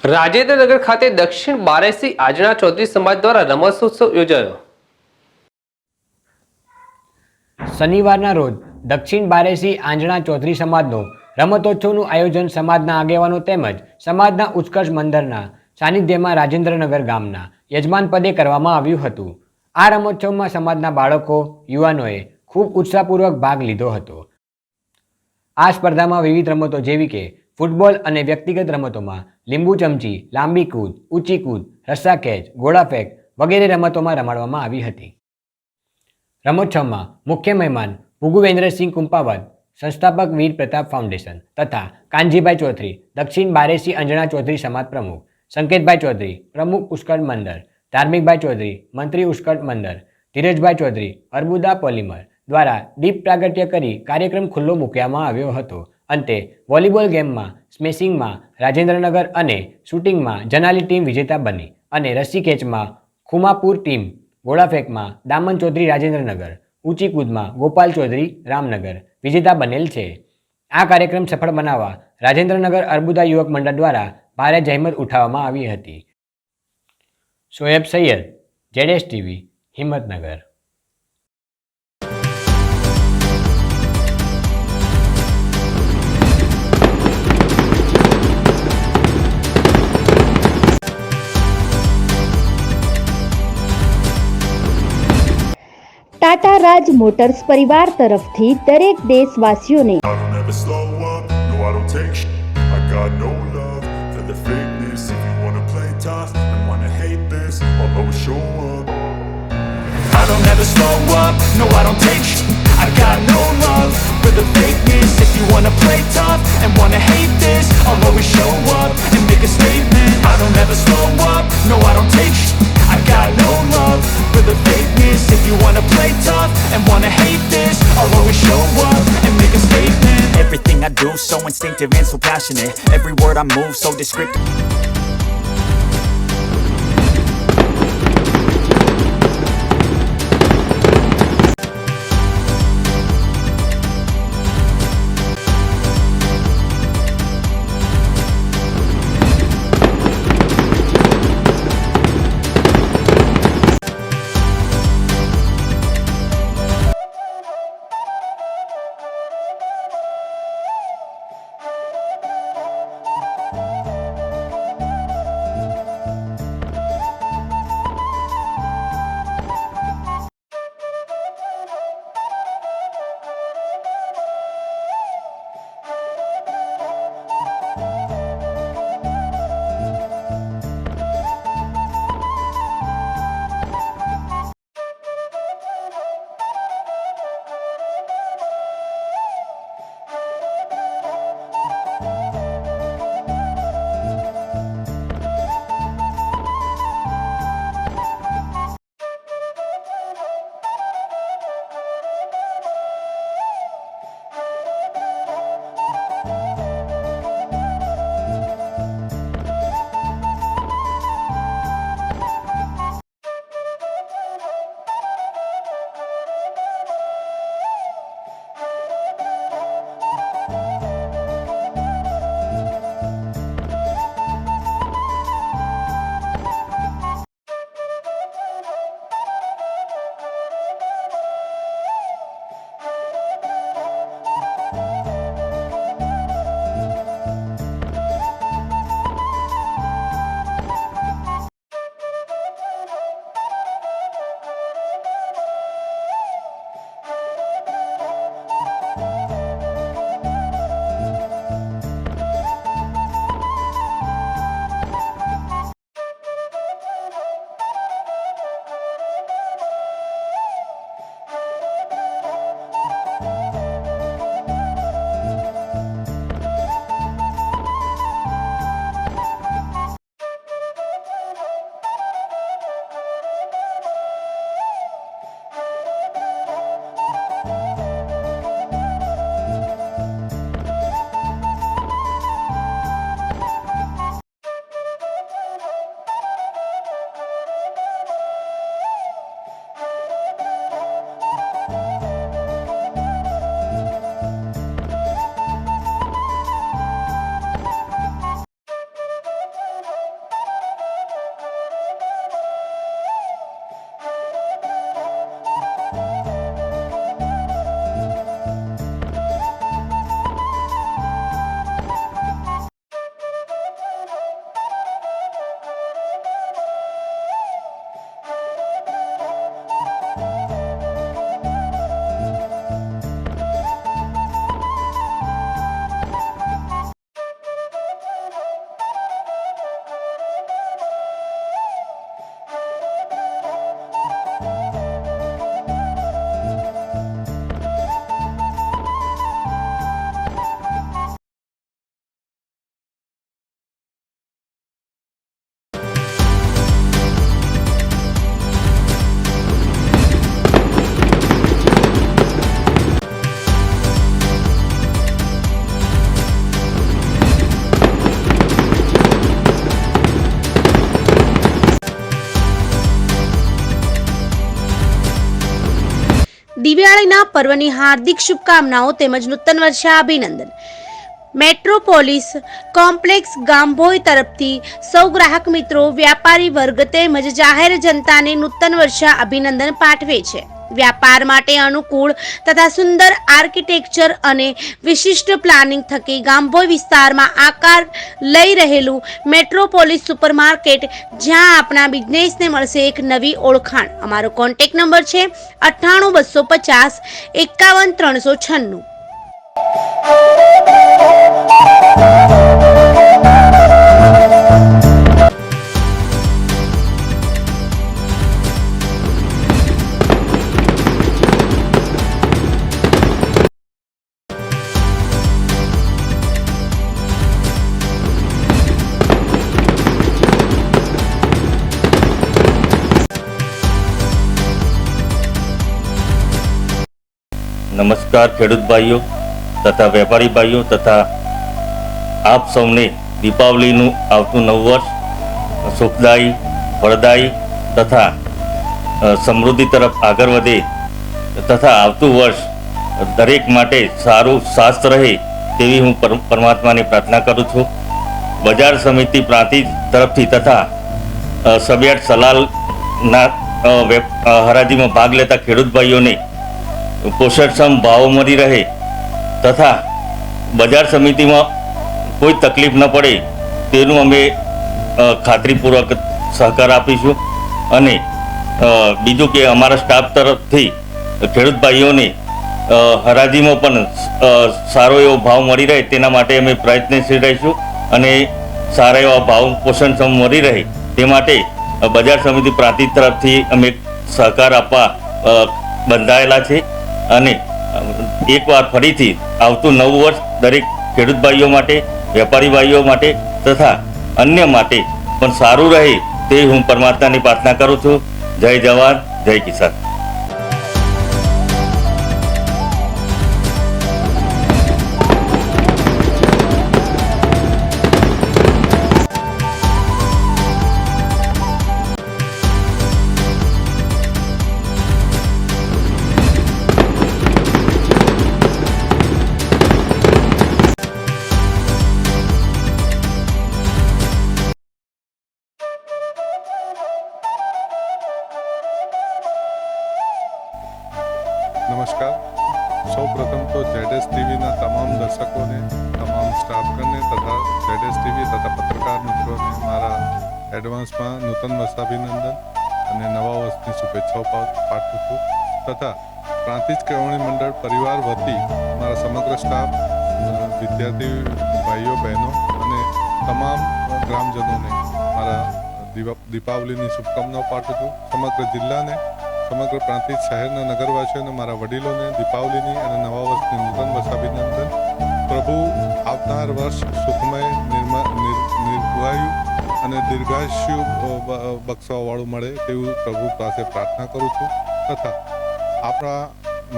રાજેન્દ્રનગર ખાતે દક્ષિણ બારેસી આજના ચૌધરી સમાજ દ્વારા રમતોત્સવ યોજાયો। શનિવારના રોજ દક્ષિણ બારેસી આંજણા ચૌધરી સમાજનો રમતોત્સવનું આયોજન સમાજના આગેવાનો તેમજ સમાજના ઉત્કર્ષ મંદિરના સાનિધ્યમાં રાજેન્દ્રનગર ગામના યજમાન પદે કરવામાં આવ્યું હતું। આ રમોત્સવમાં સમાજના બાળકો યુવાનોએ ખૂબ ઉત્સાહપૂર્વક ભાગ લીધો હતો। આ સ્પર્ધામાં વિવિધ રમતો જેવી કે ફૂટબોલ અને વ્યક્તિગત રમતોમાં લીંબુ ચમચી, લાંબી કૂદ, ઊંચી કૂદ, રસ્સા ખેંચ, ગોળા ફેંક વગેરે રમતોમાં રમાડવામાં આવી હતી। રમોત્સવમાં મુખ્ય મહેમાન ભુગુવેન્દ્રસિંહ કુંપાવત, સંસ્થાપક વીર પ્રતાપ ફાઉન્ડેશન તથા કાનજીભાઈ ચૌધરી, દક્ષિણ બારેસી અંજણા ચૌધરી સમાજ પ્રમુખ, સંકેતભાઈ ચૌધરી, પ્રમુખ ઉત્કર્ષ મંડળ, ધાર્મિકભાઈ ચૌધરી, મંત્રી ઉત્કર્ષ મંડળ, ધીરજભાઈ ચૌધરી, અર્બુદા પોલિમર દ્વારા દીપ પ્રાગટ્ય કરી કાર્યક્રમ ખુલ્લો મૂકવામાં આવ્યો હતો। અંતે વોલીબોલ ગેમમાં સ્મેશિંગમાં રાજેન્દ્રનગર અને શૂટિંગમાં જનાલી ટીમ વિજેતા બની અને રસ્સી ખેંચમાં ખુમાપુર ટીમ, ગોળા ફેંકમાં દામન ચૌધરી રાજેન્દ્રનગર, ઊંચી કૂદમાં ગોપાલ ચૌધરી રામનગર વિજેતા બનેલ છે। આ કાર્યક્રમ સફળ બનાવવા રાજેન્દ્રનગર અર્બુદા યુવક મંડળ દ્વારા ભારે જહેમત ઉઠાવવામાં આવી હતી। શોએબ સૈયદ, જેડેશ ટીવી, હિંમતનગર। ટાટા રાજ મોટર્સ પરિવાર તરફથી દરેક દેશવાસીઓને I don't ever slow up, no I don't take sh**. I got no love for the fakeness. If you wanna play tough and wanna hate this, I'll always show up and make a statement. I don't ever slow up, no I don't take sh**. I got no love for the fakeness. If you wanna play tough and wanna hate this, I'll always show up and make a statement. Everything I do so instinctive and so passionate. Every word I move so descriptive. દિવાળીના પર્વની હાર્દિક શુભકામનાઓ તેમજ નૂતન વર્ષા અભિનંદન. મેટ્રોપોલિસ complex Gambhoi તરફથી સૌ ગ્રાહક મિત્રો, વ્યાપારી વર્ગ તેમજ જાહેર જનતાને નૂતન વર્ષા અભિનંદન પાઠવે છે. વ્યાપાર માટે અનુકૂળ તથા સુંદર આર્કિટેક્ચર અને વિશિષ્ટ પ્લાનિંગ થકી ગામભોઈ વિસ્તારમાં આકાર લઈ રહેલું મેટ્રોપોલિસ સુપરમાર્કેટ, જ્યાં આપણા બિઝનેસને મળશે એક નવી ઓળખાણ. અમારો કોન્ટેક્ટ નંબર છે 98 250 51 396. નમસ્કાર ખેડૂત ભાઈઓ તથા વેપારી ભાઈઓ તથા આપ સૌને દીપાવલીનું આવતું નવું વર્ષ સુખદાયી, ફળદાયી તથા સમૃદ્ધિ તરફ આગળ વધે તથા આવતું વર્ષ દરેક માટે સારું સ્વાસ્થ્ય રહે તેવી હું પરમાત્માની પ્રાર્થના કરું છું. બજાર સમિતિ પ્રાંતિજ તરફથી તથા સબિયાટ સલાલના હરાજીમાં ભાગ લેતા ખેડૂત ભાઈઓને પોષણક્ષમ ભાવો મળી રહે તથા બજાર સમિતિમાં કોઈ તકલીફ ન પડે તેનું અમે ખાતરીપૂર્વક સહકાર આપીશું. અને બીજું કે અમારા સ્ટાફ તરફથી ખેડૂત ભાઈઓને હરાજીમાં પણ સારો એવો ભાવ મળી રહે તેના માટે અમે પ્રયત્નશીલ રહીશું અને સારા એવા ભાવ પોષણક્ષમ મળી રહે તે માટે બજાર સમિતિ પ્રાંતિજ તરફથી અમે સહકાર આપવા બંધાયેલા છે. અને એકવાર ફરીથી આવતું નવું વર્ષ દરેક ખેડૂત ભાઈઓ માટે, વેપારી ભાઈઓ માટે તથા અન્ય માટે પણ સારું રહે તે હું પરમાત્માની પ્રાર્થના કરું છું. જય જવાન, જય કિસાન. નમસ્કાર. સૌ પ્રથમ તો ZS ટીવીના તમામ દર્શકોને, તમામ સ્ટાફગણને તથા ZS ટીવી તથા પત્રકાર મિત્રોને મારા એડવાન્સમાં નૂતન વર્ષાભિનંદન અને નવા વર્ષની શુભેચ્છાઓ પાઠવું છું. તથા પ્રાંતિજ કેળવણી મંડળ પરિવાર વતી મારા સમગ્ર સ્ટાફ, વિદ્યાર્થી ભાઈઓ બહેનો અને તમામ ગ્રામજનોને મારા દીપાવલીની શુભકામનાઓ પાઠવું છું. સમગ્ર જિલ્લાને, સમગ્ર પ્રાંતિજ શહેરના નગરવાસીઓને, મારા વડીલોને દીપાવલીની અને નવા વર્ષની નૂતન વર્ષાભિનંદન. પ્રભુ આવનાર વર્ષ સુખમય, નિર્ભયુ અને દીર્ઘાયુષ્ય બક્ષવાવાળું મળે તેવું પ્રભુ પાસે પ્રાર્થના કરું છું. તથા આપણા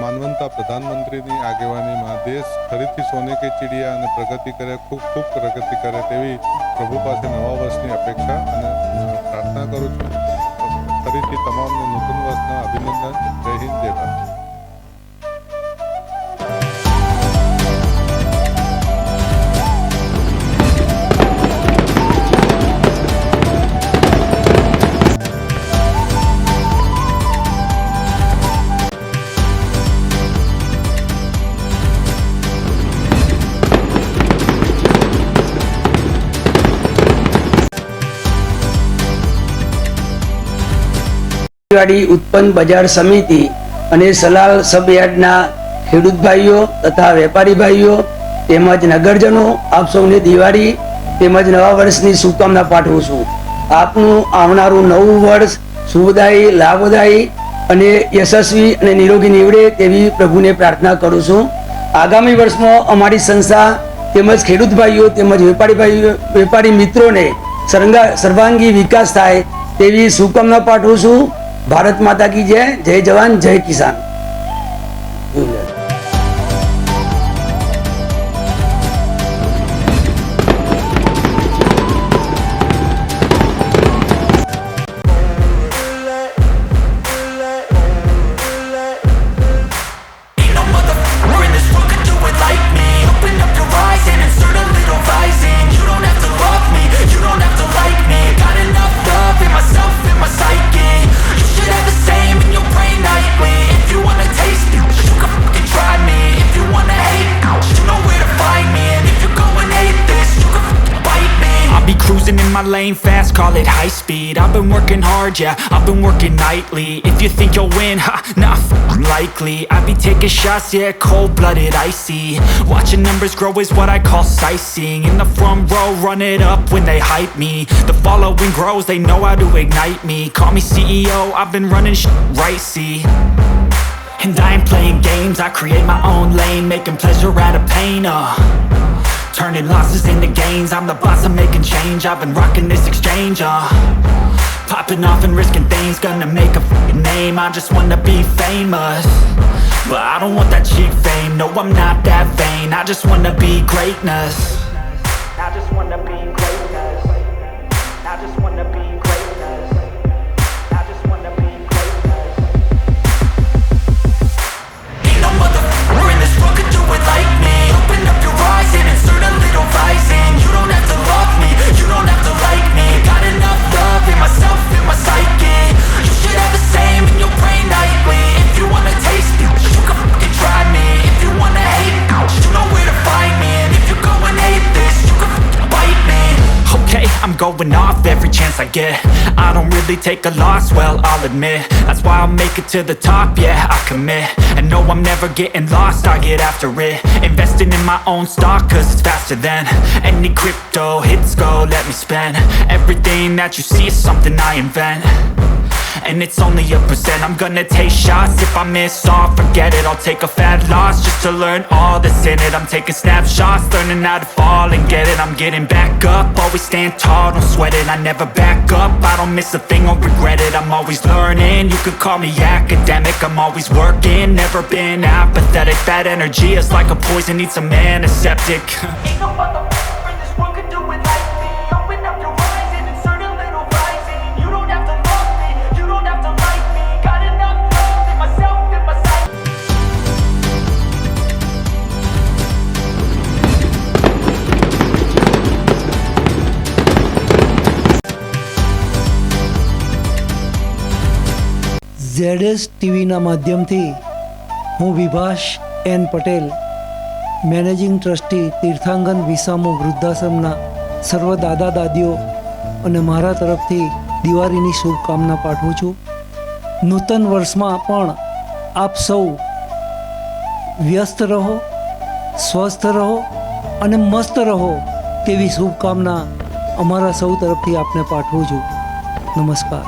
માનવંતા પ્રધાનમંત્રીની આગેવાનીમાં દેશ ફરીથી સોને કે ચીડિયા અને પ્રગતિ કરે, ખૂબ ખૂબ પ્રગતિ કરે તેવી પ્રભુ પાસે નવા વર્ષની અપેક્ષા અને પ્રાર્થના કરું છું. ફરીથી તમામને નૂતન વર્ષના અભિનંદન. જય હિન્દ, જય ભારત. વાડી ઉત્પન્ન બજાર સમિતિ અને સલાલ સબયાર્ડના ખેડૂત ભાઈઓ તથા વેપારી ભાઈઓ તેમજ નગરજનો આપ સૌને દિવાળી તેમજ નવા વર્ષની શુભકામના પાઠવું છું. આપનું આવનારું નવું વર્ષ શુભદાયી, લાભદાયી અને યશસ્વી અને નિરોગી નીવડે તેવી પ્રભુને પ્રાર્થના કરું છું. આગામી વર્ષમાં અમારી સંસ્થા તેમજ ખેડૂત ભાઈઓ તેમજ વેપારી મિત્રોને સર્વાંગી વિકાસ થાય તેવી શુભકામના પાઠવું છું. ભારત માતા કી જય. જય જવાન, જય કિસાન. cruising in my lane fast, call it high speed. I've been working hard, yeah, I've been working nightly. If you think you'll win, ha, nah, likely. I be taking shots, yeah, cold-blooded, icy. Watching numbers grow is what I call sightseeing. In the front row, run it up when they hype me. The following grows, they know how to ignite me. Call me CEO, I've been running right, see. And I ain't playing games, I create my own lane, making pleasure out of pain, turning losses into gains, I'm the boss, I'm making change. I've been rocking this exchange, popping off and risking things, gonna make a f***ing name. I just wanna be famous, but I don't want that cheap fame. No, I'm not that vain, I just wanna be greatness. I just wanna be greatness. I just wanna be greatness. I just wanna be greatness. Ain't no motherfucker in this world could do it like me. Open up your eyes and insert a little rising. You don't have to love me, you don't have to like me. Got enough love in myself, in my psyche. You should have the same in your brain nightly. If you wanna taste it, you can fucking try me. If you wanna hate, you know where to find me. And if you go and hate this, you can fucking bite me. Okay, I'm going off every chance I get. I don't really take a loss, well, I'll admit. That's why I'll make it to the top, yeah, I commit. And no, I'm never getting lost, I get after it. Investing in my own stock, cause it's faster than any crypto hits go, let me spend. Everything that you see is something I invent, and it's only a percent. I'm gonna take shots, if I miss all, forget it. I'll take a fat loss just to learn all that's in it. I'm taking snapshots, learning how to fall and get it. I'm getting back up, always stand tall, don't sweat it. I never back up, I don't miss a thing or regret it. I'm always learning, you could call me academic. I'm always working, never been apathetic. That energy is like a poison, needs some antiseptic. Ain't no motherfucker in this world could do it like me. Open up your eyes and insert a little rising. You don't have to love me, you don't have to like me. Got enough love in myself, in my sight. ZS ટીવીના માધ્યમથી હું વિભાસ N Patel, managing trustee તીર્થાંગન વિસામો વૃદ્ધાશ્રમના સર્વ દાદા દાદીઓ અને મારા તરફથી દિવાળીની શુભકામના પાઠવું છું. નૂતન વર્ષમાં પણ આપ સૌ વ્યસ્ત રહો, સ્વસ્થ રહો અને મસ્ત રહો તેવી શુભકામના અમારા સૌ તરફથી આપને પાઠવું છું. નમસ્કાર.